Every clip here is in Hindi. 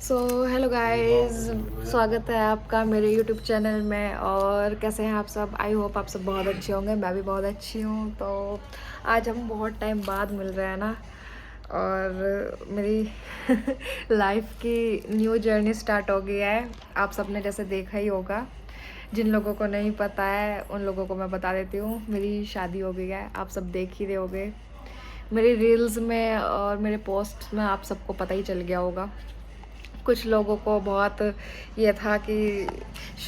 सो हेलो गाइस, स्वागत है आपका मेरे यूट्यूब चैनल में। और कैसे हैं आप सब? आई होप आप सब बहुत अच्छे होंगे। मैं भी बहुत अच्छी हूँ। तो आज हम बहुत टाइम बाद मिल रहे हैं ना, और मेरी लाइफ की न्यू जर्नी स्टार्ट हो गई है। आप सब ने जैसे देखा ही होगा। जिन लोगों को नहीं पता है उन लोगों को मैं बता देती हूँ, मेरी शादी हो गई है। आप सब देख ही रहे होगे मेरी रील्स में और मेरे पोस्ट में, आप सबको पता ही चल गया होगा। कुछ लोगों को बहुत ये था कि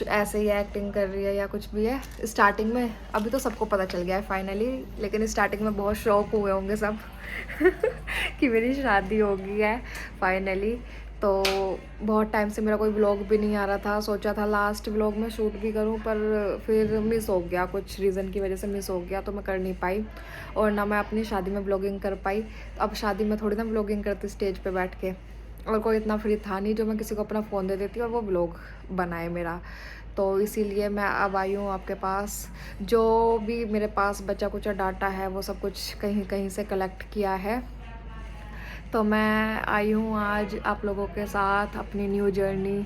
ऐसे ही एक्टिंग कर रही है या कुछ भी है स्टार्टिंग में। अभी तो सबको पता चल गया है फाइनली, लेकिन स्टार्टिंग में बहुत शौक हुए होंगे सब कि मेरी शादी हो गई है फाइनली। तो बहुत टाइम से मेरा कोई व्लॉग भी नहीं आ रहा था। सोचा था लास्ट व्लॉग में शूट भी करूं, पर फिर मिस हो गया, कुछ रीज़न की वजह से मिस हो गया, तो मैं कर नहीं पाई। और ना मैं अपनी शादी में व्लॉगिंग कर पाई। अब शादी में थोड़ी ना व्लॉगिंग करती स्टेज पे बैठ के, और कोई इतना फ्री था नहीं जो मैं किसी को अपना फ़ोन दे देती और वो ब्लॉग बनाए मेरा। तो इसीलिए मैं अब आई हूँ आपके पास। जो भी मेरे पास बचा कुचा डाटा है वो सब कुछ कहीं कहीं से कलेक्ट किया है। तो मैं आई हूँ आज आप लोगों के साथ अपनी न्यू जर्नी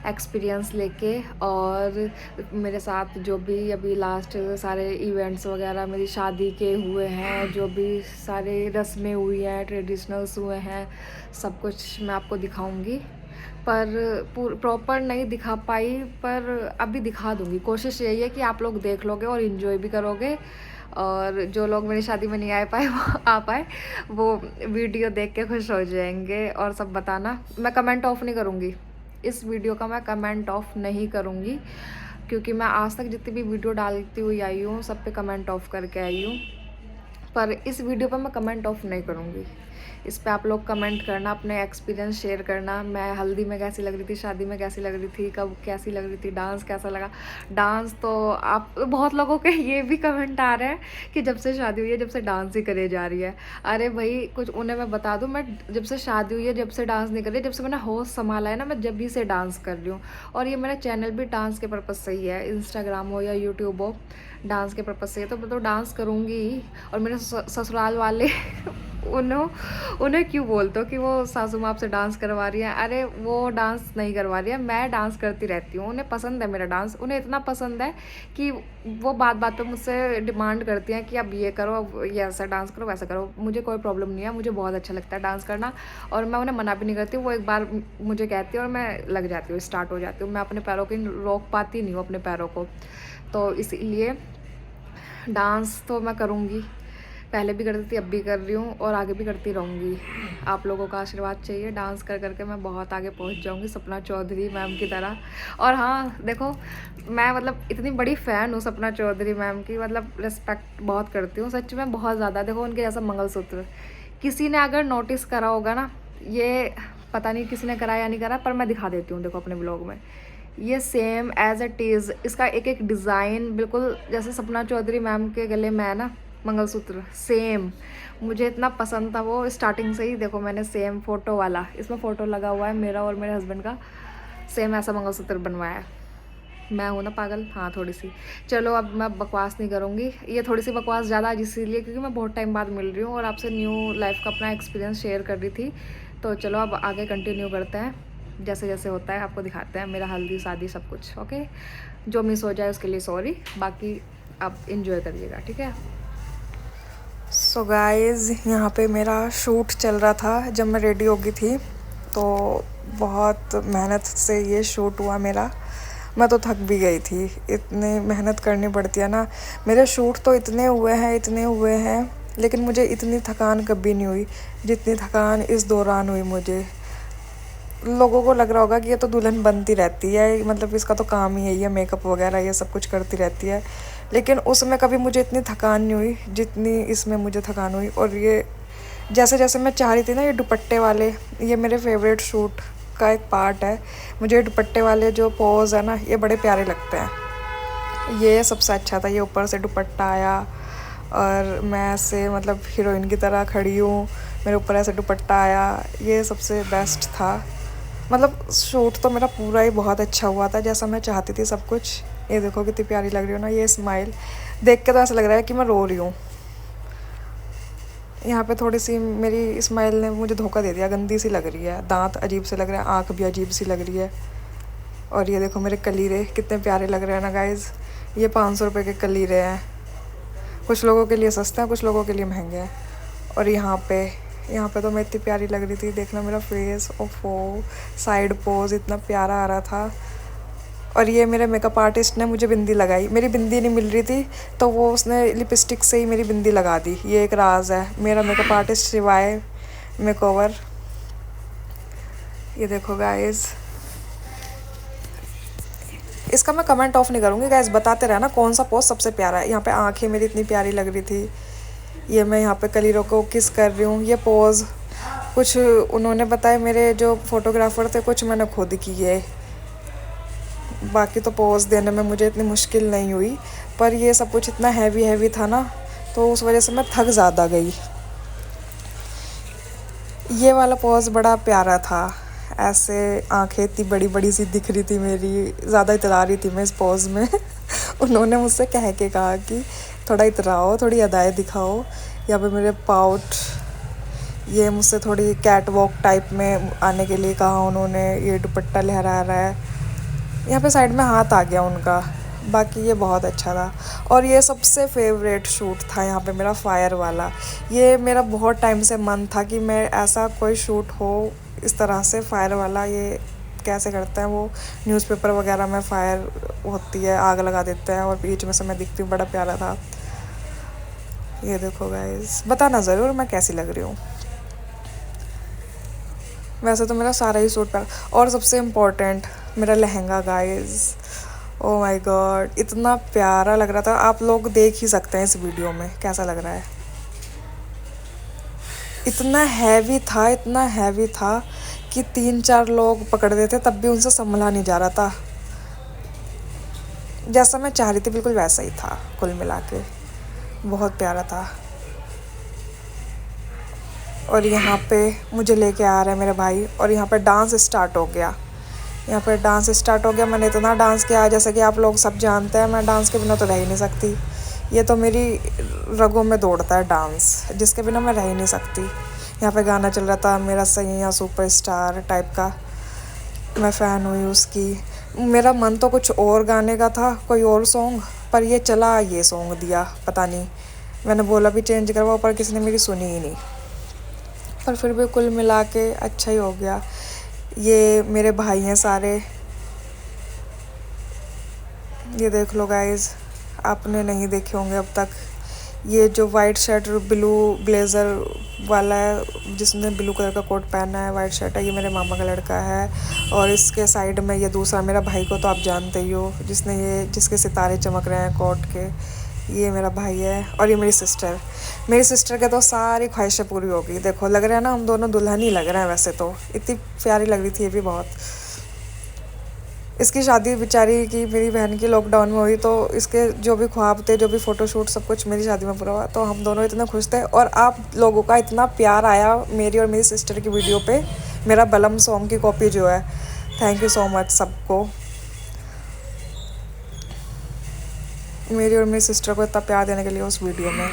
एक्सपीरियंस लेके। और मेरे साथ जो भी अभी लास्ट सारे इवेंट्स वगैरह मेरी शादी के हुए हैं, जो भी सारे रस्में हुई हैं, ट्रेडिशनल्स हुए हैं, सब कुछ मैं आपको दिखाऊंगी। पर प्रॉपर नहीं दिखा पाई, पर अभी दिखा दूंगी। कोशिश यही है कि आप लोग देख लोगे और इन्जॉय भी करोगे। और जो लोग मेरी शादी में नहीं आ पाए वो आ पाए, वो वीडियो देख के खुश हो जाएंगे। और सब बताना, मैं कमेंट ऑफ नहीं करूँगी इस वीडियो का, मैं कमेंट ऑफ नहीं करूँगी, क्योंकि मैं आज तक जितनी भी वीडियो डालती हुई आई हूँ सब पे कमेंट ऑफ करके आई हूँ। पर इस वीडियो पर मैं कमेंट ऑफ नहीं करूँगी। इस पे आप लोग कमेंट करना, अपने एक्सपीरियंस शेयर करना। मैं हल्दी में कैसी लग रही थी, शादी में कैसी लग रही थी, कब कैसी लग रही थी, डांस कैसा लगा। डांस तो आप बहुत लोगों के ये भी कमेंट आ रहे हैं कि जब से शादी हुई है जब से डांस ही करे जा रही है। अरे भाई, कुछ उन्हें मैं बता दूं, मैं जब से शादी हुई है जब से डांस नहीं कर रही, जब से मैंने होश संभाला है ना, मैं जब भी से डांस कर रही हूँ। और ये मेरा चैनल भी डांस के पर्पज़ से ही है, इंस्टाग्राम हो या यूट्यूब हो, डांस के पर्पज़ से। तो मैं तो डांस करूँगी ही। और मेरे ससुराल वाले उन्हें क्यों बोलते हो कि वो सासू माँ आपसे डांस करवा रही है? अरे वो डांस नहीं करवा रही है, मैं डांस करती रहती हूँ। उन्हें पसंद है मेरा डांस, उन्हें इतना पसंद है कि वो बात बात पे मुझसे डिमांड करती हैं कि अब ये करो, अब ये ऐसा डांस करो, वैसा करो। मुझे कोई प्रॉब्लम नहीं है, मुझे बहुत अच्छा लगता है डांस करना। और मैं उन्हें मना भी नहीं करती। वो एक बार मुझे कहती है और मैं लग जाती हूँ, स्टार्ट हो जाती हूँ। मैं अपने पैरों की रोक पाती नहीं हूँ, अपने पैरों को। तो इसीलिए डांस तो मैं करूँगी, पहले भी करती थी, अब भी कर रही हूँ और आगे भी करती रहूँगी। आप लोगों का आशीर्वाद चाहिए। डांस कर करके मैं बहुत आगे पहुँच जाऊँगी, सपना चौधरी मैम की तरह। और हाँ देखो, मैं मतलब इतनी बड़ी फ़ैन हूँ सपना चौधरी मैम की, मतलब रिस्पेक्ट बहुत करती हूँ सच में, बहुत ज़्यादा। देखो उनके जैसा मंगलसूत्र किसी ने अगर नोटिस करा होगा ना, ये पता नहीं किसी ने करा या नहीं करा, पर मैं दिखा देती हूँ। देखो अपने ब्लॉग में ये सेम एज इट इज़, इसका एक एक डिज़ाइन बिल्कुल जैसे सपना चौधरी मैम के गले में है ना मंगलसूत्र, सेम। मुझे इतना पसंद था वो स्टार्टिंग से ही। देखो मैंने सेम फ़ोटो वाला, इसमें फ़ोटो लगा हुआ है मेरा और मेरे हस्बैंड का, सेम ऐसा मंगलसूत्र बनवाया है। मैं हूँ ना पागल, हाँ थोड़ी सी। चलो अब मैं बकवास नहीं करूँगी, ये थोड़ी सी बकवास ज़्यादा इसीलिए क्योंकि मैं बहुत टाइम बाद मिल रही हूँ और आपसे न्यू लाइफ का अपना एक्सपीरियंस शेयर कर रही थी। तो चलो अब आगे कंटिन्यू करते हैं, जैसे जैसे होता है आपको दिखाते हैं मेरा हल्दी शादी सब कुछ। ओके, जो मिस हो जाए उसके लिए सॉरी, बाकी आप इंजॉय करिएगा, ठीक है। सो गाइज़, यहाँ पे मेरा शूट चल रहा था जब मैं रेडी हो गई थी। तो बहुत मेहनत से ये शूट हुआ मेरा। मैं तो थक भी गई थी, इतनी मेहनत करनी पड़ती है ना। मेरे शूट तो इतने हुए हैं, लेकिन मुझे इतनी थकान कभी नहीं हुई जितनी थकान इस दौरान हुई मुझे। लोगों को लग रहा होगा कि ये तो दुल्हन बनती रहती है, मतलब इसका तो काम ही यही है, मेकअप वगैरह ये सब कुछ करती रहती है। लेकिन उसमें कभी मुझे इतनी थकान नहीं हुई जितनी इसमें मुझे थकान हुई। और ये जैसे जैसे मैं चाह रही थी ना, ये दुपट्टे वाले, ये मेरे फेवरेट शूट का एक पार्ट है। मुझे दुपट्टे वाले जो पोज है ना, ये बड़े प्यारे लगते हैं। ये सबसे अच्छा था, ये ऊपर से दुपट्टा आया और मैं ऐसे मतलब हीरोइन की तरह खड़ी हूँ, मेरे ऊपर ऐसे दुपट्टा आया, ये सबसे बेस्ट था। मतलब शूट तो मेरा पूरा ही बहुत अच्छा हुआ था, जैसा मैं चाहती थी सब कुछ। ये देखो कितनी प्यारी लग रही हो ना, ये स्माइल देख के तो ऐसा लग रहा है कि मैं रो रही हूँ। यहाँ पे थोड़ी सी मेरी स्माइल ने मुझे धोखा दे दिया, गंदी सी लग रही है, दांत अजीब से लग रहे हैं, आँख भी अजीब सी लग रही है। और ये देखो मेरे कलीरे कितने प्यारे लग रहे हैं ना गाइज़। ये 500 रुपये के कलीरे हैं, कुछ लोगों के लिए सस्ते हैं, कुछ लोगों के लिए महंगे हैं। और यहाँ पे तो मैं इतनी प्यारी लग रही थी, देखना मेरा फेस, ओफो साइड पोज इतना प्यारा आ रहा था। और ये मेरे मेकअप आर्टिस्ट ने मुझे बिंदी लगाई, मेरी बिंदी नहीं मिल रही थी तो वो उसने लिपस्टिक से ही मेरी बिंदी लगा दी। ये एक राज है मेरा मेकअप आर्टिस्ट शिवाय मेकओवर। ये देखो गाइस, इसका मैं कमेंट ऑफ नहीं करूँगी गाइस, बताते रहना कौन सा पोज सबसे प्यारा है। यहाँ पे आंखें मेरी इतनी प्यारी लग रही थी, ये मैं यहाँ पे कलीरों को किस कर रही हूँ। ये पोज कुछ उन्होंने बताए मेरे जो फोटोग्राफर थे, कुछ मैंने खुद किए। बाकी तो पोज देने में मुझे इतनी मुश्किल नहीं हुई, पर ये सब कुछ इतना हैवी था ना, तो उस वजह से मैं थक ज़्यादा गई। ये वाला पोज बड़ा प्यारा था, ऐसे आंखें इतनी बड़ी बड़ी सी दिख रही थी मेरी, ज़्यादा इतरा रही थी मैं इस पोज में। उन्होंने मुझसे कह के कहा कि थोड़ा इतराओ, थोड़ी अदाएँ दिखाओ। यहाँ पे मेरे पाउट, ये मुझसे थोड़ी कैट वॉक टाइप में आने के लिए कहा उन्होंने। ये दुपट्टा लहरा रहा है, यहाँ पे साइड में हाथ आ गया उनका। बाकी ये बहुत अच्छा था। और ये सबसे फेवरेट शूट था यहाँ पे मेरा, फायर वाला। ये मेरा बहुत टाइम से मन था कि मैं ऐसा कोई शूट हो इस तरह से, फायर वाला। ये कैसे करते हैं वो, न्यूज़पेपर वगैरह में फायर होती है, आग लगा देते हैं और बीच में से मैं दिखती हूँ, बड़ा प्यारा था। ये देखो गाइस, बताना ज़रूर मैं कैसी लग रही हूँ। वैसे तो मेरा सारा ही सूट प्यारा, और सबसे इम्पोर्टेंट मेरा lehenga guys. Oh my God, इतना प्यारा लग रहा था। आप लोग देख ही सकते हैं इस वीडियो में कैसा लग रहा है। इतना हैवी था कि 3-4 लोग पकड़ देते तब भी उनसे संभला नहीं जा रहा था। जैसा मैं चाह रही थी बिल्कुल वैसा ही था, कुल मिला के बहुत प्यारा था। और यहाँ पे मुझे लेके आ रहा है मेरा भाई, और यहाँ पे डांस स्टार्ट हो गया। मैंने इतना डांस किया, जैसे कि आप लोग सब जानते हैं मैं डांस के बिना तो रह ही नहीं सकती। ये तो मेरी रगों में दौड़ता है डांस, जिसके बिना मैं रह ही नहीं सकती। यहाँ पे गाना चल रहा था मेरा सैया सुपरस्टार टाइप का, मैं फ़ैन हुई उसकी। मेरा मन तो कुछ और गाने का था, कोई और सॉन्ग, पर ये चला ये सॉन्ग दिया, पता नहीं। मैंने बोला भी चेंज करवाओ, पर किसी ने मेरी सुनी ही नहीं। पर फिर भी कुल मिला के अच्छा ही हो गया। ये मेरे भाई हैं सारे, ये देख लो गाइस, आपने नहीं देखे होंगे अब तक। ये जो वाइट शर्ट ब्लू ब्लेज़र वाला है, जिसने ब्लू कलर का कोट पहना है, वाइट शर्ट है, ये मेरे मामा का लड़का है। और इसके साइड में ये दूसरा मेरा भाई को तो आप जानते ही हो, जिसके सितारे चमक रहे हैं कोट के, ये मेरा भाई है। और ये मेरी सिस्टर के तो सारी ख्वाहिशें पूरी हो गई। देखो लग रहा है ना, हम दोनों दुल्हन ही लग रहे हैं। वैसे तो इतनी प्यारी लग रही थी ये भी बहुत। इसकी शादी बेचारी की, मेरी बहन की, लॉकडाउन में हुई, तो इसके जो भी ख्वाब थे, जो भी फ़ोटोशूट, सब कुछ मेरी शादी में पूरा हुआ। तो हम दोनों इतने खुश थे, और आप लोगों का इतना प्यार आया मेरी और मेरी सिस्टर की वीडियो पे, मेरा बलम सॉन्ग की कॉपी जो है। थैंक यू सो मच सबको, मेरी और मेरी सिस्टर को इतना प्यार देने के लिए उस वीडियो में।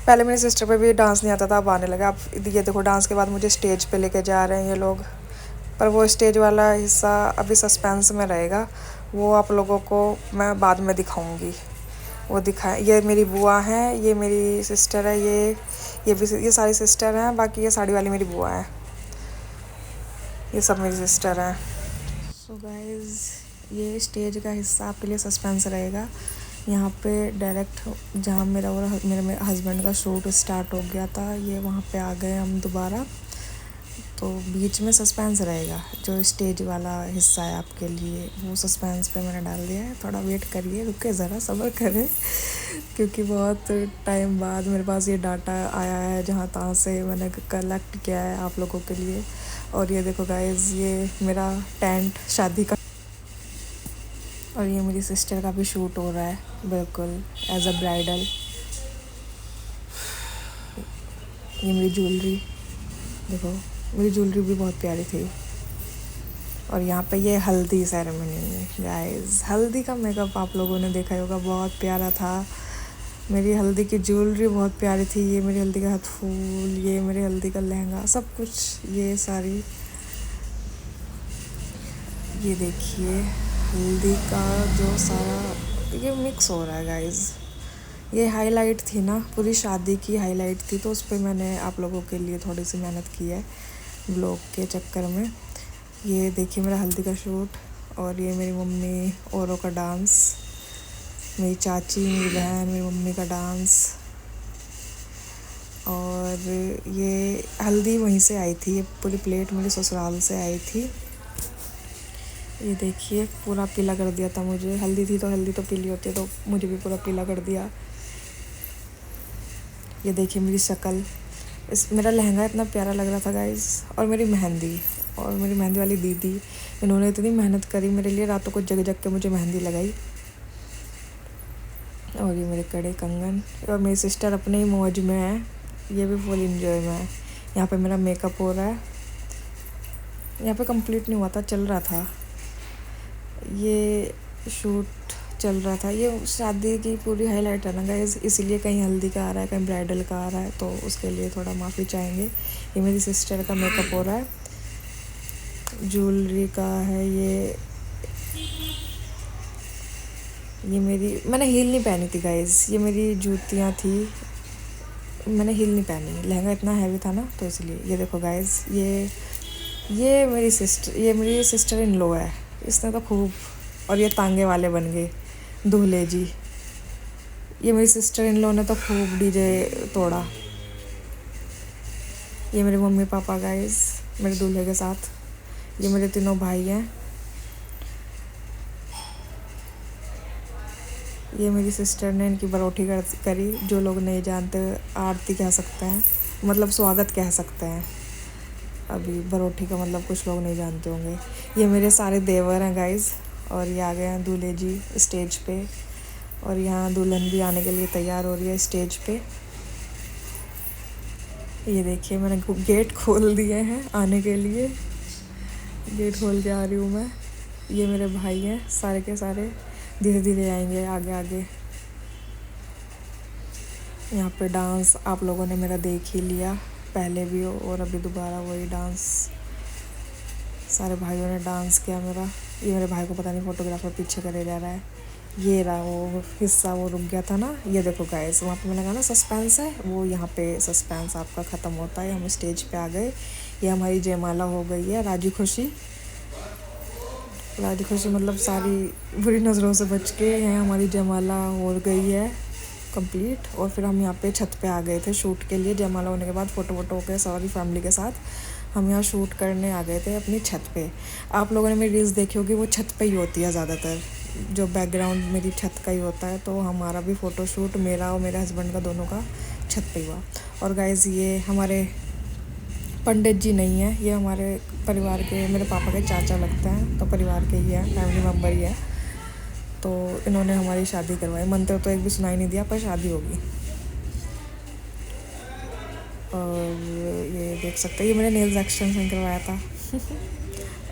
पहले मेरी सिस्टर पे भी डांस नहीं आता था, अब आने लगा। अब ये देखो, डांस के बाद मुझे स्टेज पे लेके जा रहे हैं ये लोग, पर वो स्टेज वाला हिस्सा अभी सस्पेंस में रहेगा, वो आप लोगों को मैं बाद में दिखाऊंगी। वो दिखाए, ये मेरी बुआ हैं, ये मेरी सिस्टर है, ये सारी सिस्टर हैं। बाकी ये साड़ी वाली मेरी बुआ है, ये सब मेरी सिस्टर हैं। सो गाइस, ये स्टेज का हिस्सा आपके लिए सस्पेंस रहेगा। यहाँ पे डायरेक्ट जहाँ मेरा और मेरे हस्बैंड का शूट स्टार्ट हो गया था, ये वहाँ पे आ गए हम दोबारा। तो बीच में सस्पेंस रहेगा, जो स्टेज वाला हिस्सा है आपके लिए, वो सस्पेंस पे मैंने डाल दिया है। थोड़ा वेट करिए, रुके ज़रा, सब्र करें, क्योंकि बहुत टाइम बाद मेरे पास ये डाटा आया है, जहाँ तहाँ से मैंने कलेक्ट किया है आप लोगों के लिए। और ये देखो गाइस, ये मेरा टेंट शादी का, और ये मेरी सिस्टर का भी शूट हो रहा है बिल्कुल एज अ ब्राइडल। ये मेरी ज्वेलरी देखो, मेरी ज्वेलरी भी बहुत प्यारी थी। और यहाँ पे ये हल्दी सेरेमनी गाइस, हल्दी का मेकअप आप लोगों ने देखा होगा, बहुत प्यारा था। मेरी हल्दी की ज्वेलरी बहुत प्यारी थी। ये मेरी हल्दी का हाथ फूल, ये मेरे हल्दी का लहंगा, सब कुछ ये सारी। ये देखिए हल्दी का जो सारा ये मिक्स हो रहा है गाइस। ये हाईलाइट थी ना, पूरी शादी की हाईलाइट थी, तो उस पर मैंने आप लोगों के लिए थोड़ी सी मेहनत की है ब्लॉग के चक्कर में। ये देखिए मेरा हल्दी का शूट, और ये मेरी मम्मी औरों का डांस, मेरी चाची, मेरी बहन, मेरी मम्मी का डांस। और ये हल्दी वहीं से आई थी, ये पूरी प्लेट मेरी ससुराल से आई थी। ये देखिए पूरा पीला कर दिया था मुझे। हल्दी थी तो हल्दी तो पीली होती है, तो मुझे भी पूरा पीला कर दिया। ये देखिए मेरी शक्ल, इस मेरा लहंगा इतना प्यारा लग रहा था गाइस। और मेरी मेहंदी, और मेरी मेहंदी वाली दीदी, इन्होंने इतनी मेहनत करी मेरे लिए, रातों को जग जग के मुझे मेहंदी लगाई। और ये मेरे कड़े कंगन, और मेरी सिस्टर अपने ही मौज में है, ये भी फुल इंजॉय में है। यहाँ पे मेरा मेकअप हो रहा है, यहाँ पे कंप्लीट नहीं हुआ था, चल रहा था, ये शूट चल रहा था। ये शादी की पूरी हाईलाइट है ना गाइस, इसीलिए कहीं हल्दी का आ रहा है, कहीं ब्राइडल का आ रहा है, तो उसके लिए थोड़ा माफ़ी चाहेंगे। ये मेरी सिस्टर का मेकअप हो रहा है, ज्वेलरी का है ये मेरी, मैंने हील नहीं पहनी थी गाइस, ये मेरी जूतियाँ थी, मैंने हील नहीं पहनी, लहंगा इतना हैवी था ना, तो इसलिए। ये देखो गाइस, ये मेरी सिस्टर इन लॉ है, इसने तो खूब, और ये तांगे वाले बन गए दूल्हे जी। ये मेरी सिस्टर इन लॉ ने तो खूब डीजे तोड़ा। ये मेरे मम्मी पापा गाइस मेरे दूल्हे के साथ, ये मेरे तीनों भाई हैं। ये मेरी सिस्टर ने इनकी बरौठी करी, जो लोग नहीं जानते आरती कह सकते हैं, मतलब स्वागत कह सकते हैं। अभी बरौठी का मतलब कुछ लोग नहीं जानते होंगे। ये मेरे सारे देवर हैं गाइस, और ये आ गए हैं दूल्हे जी स्टेज पे, और यहाँ दुल्हन भी आने के लिए तैयार हो रही है स्टेज पे। ये देखिए मैंने गेट खोल दिए हैं आने के लिए, गेट खोल के आ रही हूँ मैं। ये मेरे भाई हैं सारे के सारे, धीरे धीरे आएंगे आगे आगे। यहाँ पे डांस आप लोगों ने मेरा देख ही लिया पहले भी, और अभी दोबारा वही डांस, सारे भाइयों ने डांस किया मेरा। ये मेरे भाई को पता नहीं फोटोग्राफर पीछे करे जा रहा है। ये रहा वो हिस्सा, वो रुक गया था ना, ये देखो गाइस, वहाँ पे मैंने कहा ना सस्पेंस है, वो यहाँ पे सस्पेंस आपका ख़त्म होता है। हम स्टेज पे आ गए, ये हमारी जयमाला हो गई है। राजी खुशी मतलब सारी बुरी नज़रों से बच के यहाँ हमारी जयमाला हो गई है कंप्लीट। और फिर हम यहाँ पे छत पे आ गए थे शूट के लिए। जयमाला होने के बाद फ़ोटो वोटो के सारी फैमिली के साथ हम यहाँ शूट करने आ गए थे अपनी छत पे। आप लोगों ने मेरी रील्स देखी होगी, वो छत पे ही होती है ज़्यादातर, जो बैकग्राउंड मेरी छत का ही होता है। तो हमारा भी फ़ोटो शूट मेरा और मेरे हस्बैंड का दोनों का छत पे हुआ। और गाइज़ ये हमारे पंडित जी नहीं है, ये हमारे परिवार के, मेरे पापा के चाचा लगते हैं, तो परिवार के ही हैं, फैमिली मेम्बर ही है। तो इन्होंने हमारी शादी करवाई। मंत्र तो एक भी सुनाई नहीं दिया, पर शादी होगी। और ये देख सकते हैं, ये मैंने नेल्स एक्सटेंशन करवाया था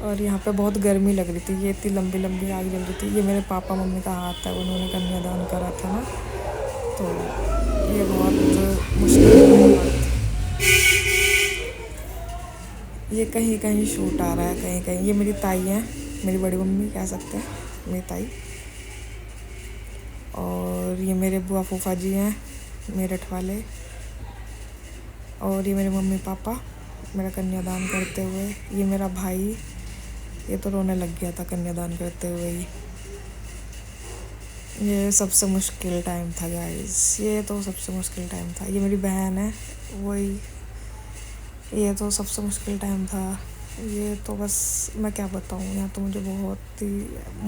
और यहाँ पे बहुत गर्मी लग रही थी, ये इतनी लंबी लंबी आग जल रही थी। ये मेरे पापा मम्मी का हाथ है, उन्होंने कन्यादान करा था ना, तो ये बहुत मुश्किल। ये कहीं कहीं शूट आ रहा है, कहीं कहीं। ये मेरी ताई है, मेरी बड़ी मम्मी कह सकते हैं, मेरी ताई। और ये मेरे बुआ फूफा जी हैं मेरठ वाले। और ये मेरे मम्मी पापा मेरा कन्यादान करते हुए। ये मेरा भाई, ये तो रोने लग गया था कन्यादान करते हुए ही। ये सबसे मुश्किल टाइम था गाइस, ये तो सबसे मुश्किल टाइम था। ये मेरी बहन है, वही, ये तो सबसे मुश्किल टाइम था। ये तो बस मैं क्या बताऊँ, यहाँ तो मुझे बहुत ही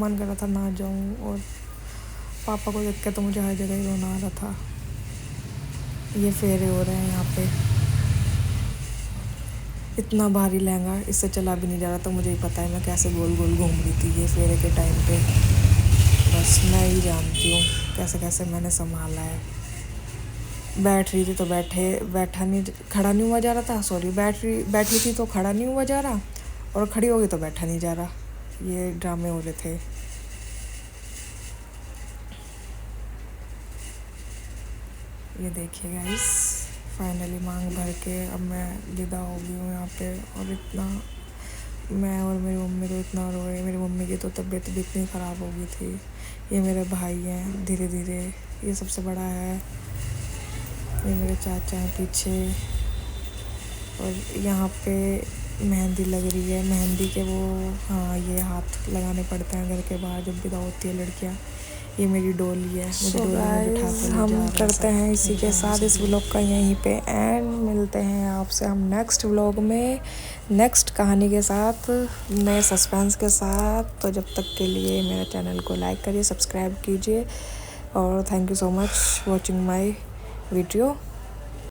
मन कर रहा था ना जाऊँ, और पापा को देख के तो मुझे हर जगह ही रोना आ रहा था। ये फेरे हो रहे हैं यहाँ पे, इतना भारी लहंगा, इससे चला भी नहीं जा रहा, तो मुझे ही पता है मैं कैसे गोल गोल घूम रही थी ये फेरे के टाइम पे। बस मैं ही जानती हूँ कैसे कैसे मैंने संभाला है। बैठ रही थी तो खड़ा नहीं हुआ जा रहा था, सॉरी, बैठी थी तो खड़ा नहीं हुआ जा रहा, और खड़ी हो गई तो बैठा नहीं जा रहा। ये ड्रामे हो रहे थे। ये देखिए गाइस, फाइनली मांग भर के अब मैं विदा हो गई हूँ यहाँ पे। और इतना मैं और मेरी मम्मी तो इतना रोए। मेरी मम्मी की तो तबीयत भी इतनी ख़राब हो गई थी। ये मेरे भाई हैं धीरे धीरे, ये सबसे बड़ा है। ये मेरे चाचा हैं पीछे। और यहाँ पे मेहंदी लग रही है। मेहंदी के वो, हाँ, ये हाथ लगाने पड़ते हैं घर के बाहर जब विदा होती है लड़कियाँ। ये मेरी डोली है, मुझे डोली में बिठा के हम करते हैं इसी के साथ इस व्लॉग का यहीं पे एंड। मिलते हैं आपसे हम नेक्स्ट व्लॉग में नेक्स्ट कहानी के साथ, नए सस्पेंस के साथ। तो जब तक के लिए मेरे चैनल को लाइक करिए, सब्सक्राइब कीजिए और thank you so much watching my video.